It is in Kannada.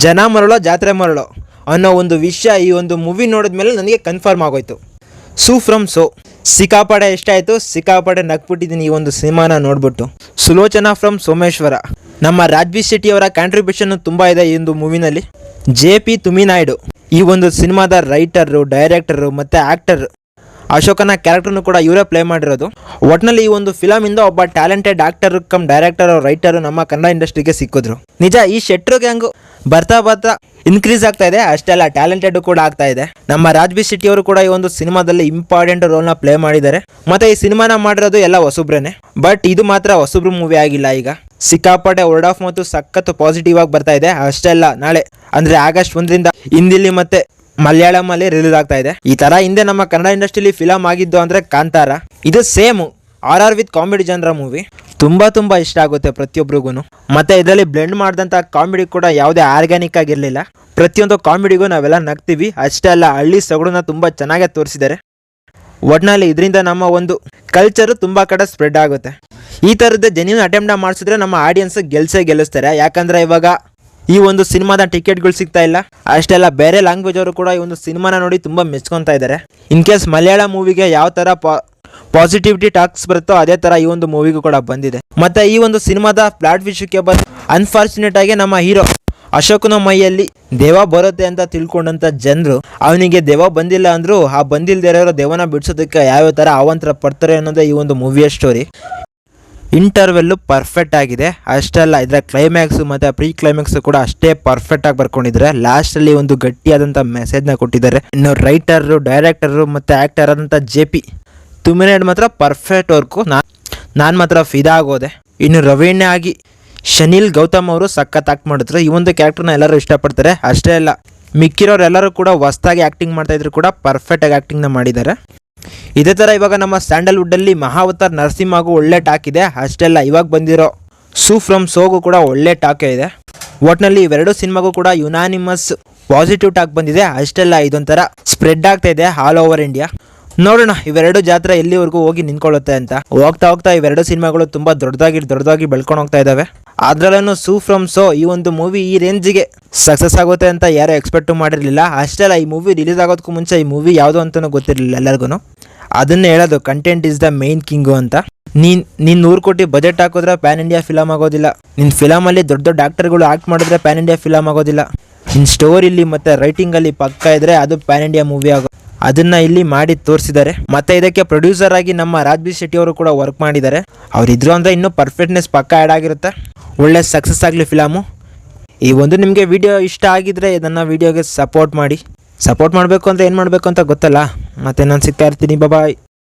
ಜನ ಮರಳೋ ಜಾತ್ರೆ ಮರಳೋ ಅನ್ನೋ ಒಂದು ವಿಷಯ ಈ ಒಂದು ಮೂವಿ ನೋಡಿದ್ಮೇಲೆ ನನಗೆ ಕನ್ಫರ್ಮ್ ಆಗೋಯ್ತು. ಸೂ ಫ್ರಮ್ ಸೋ ಸಿಕ್ಕಾಪಡೆ ಎಷ್ಟಾಯಿತು, ಸಿಕ್ಕಾಪಡೆ ನಗ್ಬಿಟ್ಟಿದ್ದೀನಿ ಈ ಒಂದು ಸಿನಿಮಾನ ನೋಡ್ಬಿಟ್ಟು. ಸುಲೋಚನಾ ಫ್ರಮ್ ಸೋಮೇಶ್ವರ, ನಮ್ಮ ರಾಜ್ಬೀರ್ ಶೆಟ್ಟಿ ಅವರ ಕಾಂಟ್ರಿಬ್ಯೂಷನ್ ತುಂಬ ಇದೆ ಈ ಒಂದು ಮೂವಿನಲ್ಲಿ. JP ತುಮಿನಾಯ್ಡು ಈ ಒಂದು ಸಿನಿಮಾದ ರೈಟರು, ಡೈರೆಕ್ಟರು ಮತ್ತು ಆ್ಯಕ್ಟರ್. ಅಶೋಕನ ಕ್ಯಾರೆಕ್ಟರ್ನು ಕೂಡ ಇವರೇ ಪ್ಲೇ ಮಾಡಿರೋದು. ಒಟ್ಟಿನಲ್ಲಿ ಈ ಒಂದು ಫಿಲಮಿಂದ ಒಬ್ಬ talented actor come director writer ನಮ್ಮ ಕನ್ನಡ ಇಂಡಸ್ಟ್ರಿಗೆ ಸಿಕ್ಕಿದ್ರು. ನಿಜ ಈ ಶೆಟ್ರು ಗ್ಯಾಂಗು ಬರ್ತಾ ಬರ್ತಾ ಇನ್ಕ್ರೀಸ್ ಆಗ್ತಾ ಇದೆ, ಅಷ್ಟೆಲ್ಲ ಟ್ಯಾಲೆಂಟೆಡ್ ಕೂಡ ಆಗ್ತಾ ಇದೆ. ನಮ್ಮ ರಾಜ್ಬೀರ್ ಶೆಟ್ಟಿ ಅವರು ಕೂಡ ಈ ಒಂದು ಸಿನಿಮಾದಲ್ಲಿ ಇಂಪಾರ್ಟೆಂಟ್ ರೋಲ್ನ ಪ್ಲೇ ಮಾಡಿದ್ದಾರೆ. ಮತ್ತೆ ಈ ಸಿನಿಮಾನ ಮಾಡಿರೋದು ಎಲ್ಲ ಹೊಸಬ್ರೇನೆ, ಬಟ್ ಇದು ಮಾತ್ರ ಹೊಸಬ್ರು ಮೂವಿ ಆಗಿಲ್ಲ. ಈಗ ಸಿಕ್ಕಾಪಟ್ಟೆ ವರ್ಡ್ ಆಫ್ ಮತ್ತು ಸಖತ್ತು ಪಾಸಿಟಿವ್ ಆಗಿ ಬರ್ತಾ ಇದೆ. ಅಷ್ಟೆಲ್ಲ ನಾಳೆ ಅಂದ್ರೆ ಆಗಸ್ಟ್ 1ರಿಂದ ಹಿಂದಿಲಿ ಮತ್ತೆ ಮಲಯಾಳಮಲ್ಲಿ ರಿಲೀಸ್ ಆಗ್ತಾ ಇದೆ. ಈ ತರ ಹಿಂದೆ ನಮ್ಮ ಕನ್ನಡ ಇಂಡಸ್ಟ್ರಿಲಿ ಫಿಲಮ್ ಆಗಿದ್ದು ಅಂದ್ರೆ ಕಾಂತಾರ. ಇದು ಸೇಮ್ RR ವಿತ್ ಕಾಮಿಡಿ ಜನರ ಮೂವಿ. ತುಂಬಾ ಇಷ್ಟ ಆಗುತ್ತೆ ಪ್ರತಿಯೊಬ್ಬರಿಗೂ. ಮತ್ತೆ ಇದರಲ್ಲಿ ಬ್ಲೆಂಡ್ ಮಾಡಿದಂಥ ಕಾಮಿಡಿ ಕೂಡ ಯಾವುದೇ ಆರ್ಗ್ಯಾನಿಕ್ ಆಗಿರಲಿಲ್ಲ. ಪ್ರತಿಯೊಂದು ಕಾಮಿಡಿಗೂ ನಾವೆಲ್ಲ ನಗ್ತೀವಿ. ಅಷ್ಟೇ ಅಲ್ಲ, ಹಳ್ಳಿ ಸೊಗಡನ್ನ ತುಂಬ ಚೆನ್ನಾಗೇ ತೋರಿಸಿದ್ದಾರೆ. ಒಟ್ನಲ್ಲಿ ಇದರಿಂದ ನಮ್ಮ ಒಂದು ಕಲ್ಚರು ತುಂಬ ಕಡೆ ಸ್ಪ್ರೆಡ್ ಆಗುತ್ತೆ. ಈ ಥರದ್ದು ಜೆನ್ಯೂನ್ ಅಟೆಂಪ್ಟ್ ಮಾಡಿಸಿದ್ರೆ ನಮ್ಮ ಆಡಿಯನ್ಸ್ ಗೆಲ್ಲಿಸ್ತಾರೆ. ಯಾಕಂದರೆ ಇವಾಗ ಈ ಒಂದು ಸಿನಿಮಾದ ಟಿಕೆಟ್ಗಳು ಸಿಗ್ತಾ ಇಲ್ಲ. ಅಷ್ಟೆಲ್ಲ ಬೇರೆ ಲ್ಯಾಂಗ್ವೇಜ್ ಅವರು ಕೂಡ ಈ ಒಂದು ಸಿನಿಮಾನ ನೋಡಿ ತುಂಬ ಮೆಚ್ಕೊತಾ ಇದ್ದಾರೆ. ಇನ್ ಕೇಸ್ ಮಲಯಾಳ ಮೂವಿಗೆ ಯಾವ ಥರ ಪಾಸಿಟಿವಿಟಿ ಟಾಕ್ಸ್ ಬರುತ್ತೋ ಅದೇ ಥರ ಈ ಒಂದು ಮೂವಿಗೂ ಕೂಡ ಬಂದಿದೆ. ಮತ್ತು ಈ ಒಂದು ಸಿನಿಮಾದ ಪ್ಲಾಟ್ ವಿಷಯಕ್ಕೆ ಬಂದು ಅನ್ಫಾರ್ಚುನೇಟ್ ಆಗಿ ನಮ್ಮ ಹೀರೋ ಅಶೋಕನ ಮೈಯಲ್ಲಿ ದೇವ ಬರುತ್ತೆ ಅಂತ ತಿಳ್ಕೊಂಡಂಥ ಜನರು ಅವನಿಗೆ ದೇವ ಬಂದಿಲ್ಲ ಅಂದರೂ ಆ ಬಂದಿಲ್ಲದೆ ಇರೋರು ದೇವನ ಬಿಡಿಸೋದಕ್ಕೆ ಯಾವ್ಯಾವ ಥರ ಅವಾಂತರ ಪಡ್ತಾರೆ ಅನ್ನೋದೇ ಈ ಒಂದು ಮೂವಿಯ ಸ್ಟೋರಿ. ಇಂಟರ್ವೆಲ್ಲು ಪರ್ಫೆಕ್ಟ್ ಆಗಿದೆ. ಅಷ್ಟೆಲ್ಲ ಇದರ ಕ್ಲೈಮ್ಯಾಕ್ಸು ಮತ್ತು ಪ್ರೀ ಕ್ಲೈಮ್ಯಾಕ್ಸು ಕೂಡ ಅಷ್ಟೇ ಪರ್ಫೆಕ್ಟಾಗಿ ಬರ್ಕೊಂಡಿದ್ದಾರೆ. ಲಾಸ್ಟಲ್ಲಿ ಒಂದು ಗಟ್ಟಿಯಾದಂಥ ಮೆಸೇಜ್ನ ಕೊಟ್ಟಿದ್ದಾರೆ. ಇನ್ನು ರೈಟರು, ಡೈರೆಕ್ಟರು ಮತ್ತು ಆ್ಯಕ್ಟರ್ ಆದಂಥ JP ತುಮಿನಾಯ್ಡು ಮಾತ್ರ ಪರ್ಫೆಕ್ಟ್ ವರ್ಕು. ನಾನು ಮಾತ್ರ ಫಿದಾ ಆಗೋದೆ. ಇನ್ನು ರವೀಣ್ಯ ಆಗಿ ಶನಿಲ್ ಗೌತಮ್ ಅವರು ಸಖತ್ ಆ್ಯಕ್ಟ್ ಮಾಡಿದ್ರು. ಈ ಒಂದು ಕ್ಯಾರೆಕ್ಟರ್ನ ಎಲ್ಲರೂ ಇಷ್ಟಪಡ್ತಾರೆ. ಅಷ್ಟೇ ಅಲ್ಲ, ಮಿಕ್ಕಿರೋರು ಎಲ್ಲರೂ ಕೂಡ ಹೊಸದಾಗಿ ಆ್ಯಕ್ಟಿಂಗ್ ಮಾಡ್ತಾಯಿದ್ರು ಕೂಡ ಪರ್ಫೆಕ್ಟಾಗಿ ಆ್ಯಕ್ಟಿಂಗ್ನ ಮಾಡಿದ್ದಾರೆ. ಇದೇ ಥರ ಇವಾಗ ನಮ್ಮ ಸ್ಯಾಂಡಲ್ವುಡ್ಡಲ್ಲಿ ಮಹಾವತಾರ್ ನರಸಿಂಹಗೂ ಒಳ್ಳೆ ಟಾಕ್ ಇದೆ. ಅಷ್ಟೆಲ್ಲ ಇವಾಗ ಬಂದಿರೋ ಸೂ ಫ್ರಮ್ ಸೋಗೂ ಕೂಡ ಒಳ್ಳೆ ಟಾಕೇ ಇದೆ. ಒಟ್ನಲ್ಲಿ ಇವೆರಡು ಸಿನಿಮಾಗೂ ಕೂಡ ಯುನಾನಿಮಸ್ ಪಾಸಿಟಿವ್ ಟಾಕ್ ಬಂದಿದೆ. ಅಷ್ಟೆಲ್ಲ ಇದೊಂಥರ ಸ್ಪ್ರೆಡ್ ಆಗ್ತಾ ಇದೆ ಆಲ್ ಓವರ್ ಇಂಡಿಯಾ. ನೋಡೋಣ ಇವೆರಡು ಜಾತ್ರೆ ಎಲ್ಲಿವರೆಗೂ ಹೋಗಿ ನಿಂತ್ಕೊಳ್ಳುತ್ತೆ ಅಂತ. ಹೋಗ್ತಾ ಇವೆರಡು ಸಿನಿಮಾಗಳು ತುಂಬ ದೊಡ್ಡದಾಗಿ ಬೆಳ್ಕೊಂಡು ಹೋಗ್ತಾ ಇದ್ದಾವೆ. ಅದರಲ್ಲೂ ಸೂ ಫ್ರಮ್ ಸೋ ಈ ಒಂದು ಮೂವಿ ಈ ರೇಂಜಿಗೆ ಸಕ್ಸಸ್ ಆಗುತ್ತೆ ಅಂತ ಯಾರೂ ಎಕ್ಸ್ಪೆಕ್ಟ್ ಮಾಡಿರಲಿಲ್ಲ. ಅಷ್ಟೆಲ್ಲ ಈ ಮೂವಿ ರಿಲೀಸ್ ಆಗೋದಕ್ಕೂ ಮುಂಚೆ ಈ ಮೂವಿ ಯಾವುದು ಅಂತಲೂ ಗೊತ್ತಿರಲಿಲ್ಲ ಎಲ್ಲರಿಗೂ. ಅದನ್ನೇ ಹೇಳೋದು content is the main king ಅಂತ. ನೀನು 100 ಕೋಟಿ ಬಜೆಟ್ ಹಾಕಿದ್ರೆ ಪ್ಯಾನ್ ಇಂಡಿಯಾ ಫಿಲಮ್ ಆಗೋದಿಲ್ಲ. ನಿನ್ನ ಫಿಲಮಲ್ಲಿ ದೊಡ್ಡ ಆಕ್ಟರ್ಗಳು ಆಕ್ಟ್ ಮಾಡಿದ್ರೆ ಪ್ಯಾನ್ ಇಂಡಿಯಾ ಫಿಲಮ್ ಆಗೋದಿಲ್ಲ. ನಿನ್ನ ಸ್ಟೋರಿಲಿ ಮತ್ತು ರೈಟಿಂಗಲ್ಲಿ ಪಕ್ಕ ಇದ್ದರೆ ಅದು ಪ್ಯಾನ್ ಇಂಡಿಯಾ ಮೂವಿ ಆಗೋ. ಅದನ್ನು ಇಲ್ಲಿ ಮಾಡಿ ತೋರಿಸಿದ್ದಾರೆ. ಮತ್ತು ಇದಕ್ಕೆ ಪ್ರೊಡ್ಯೂಸರ್ ಆಗಿ ನಮ್ಮ ರಾಜ್ಬೀರ್ ಶೆಟ್ಟಿ ಅವರು ಕೂಡ ವರ್ಕ್ ಮಾಡಿದ್ದಾರೆ. ಅವರಿದ್ರು ಅಂದರೆ ಇನ್ನೂ ಪರ್ಫೆಕ್ಟ್ನೆಸ್ ಪಕ್ಕ ಆ್ಯಡ್ ಆಗಿರುತ್ತೆ. ಒಳ್ಳೆ ಸಕ್ಸಸ್ ಆಗಲಿ ಫಿಲಮು. ಈ ಒಂದು ನಿಮಗೆ ವಿಡಿಯೋ ಇಷ್ಟ ಆಗಿದ್ದರೆ ನನ್ನ ವಿಡಿಯೋಗೆ ಸಪೋರ್ಟ್ ಮಾಡಿ. ಸಪೋರ್ಟ್ ಮಾಡಬೇಕು ಅಂದರೆ ಏನು ಮಾಡಬೇಕು ಅಂತ ಗೊತ್ತಲ್ಲ. ಮತ್ತು ನಾನು ಸಿಗ್ತಾ ಇರ್ತೀನಿ. ಬಾಯ್.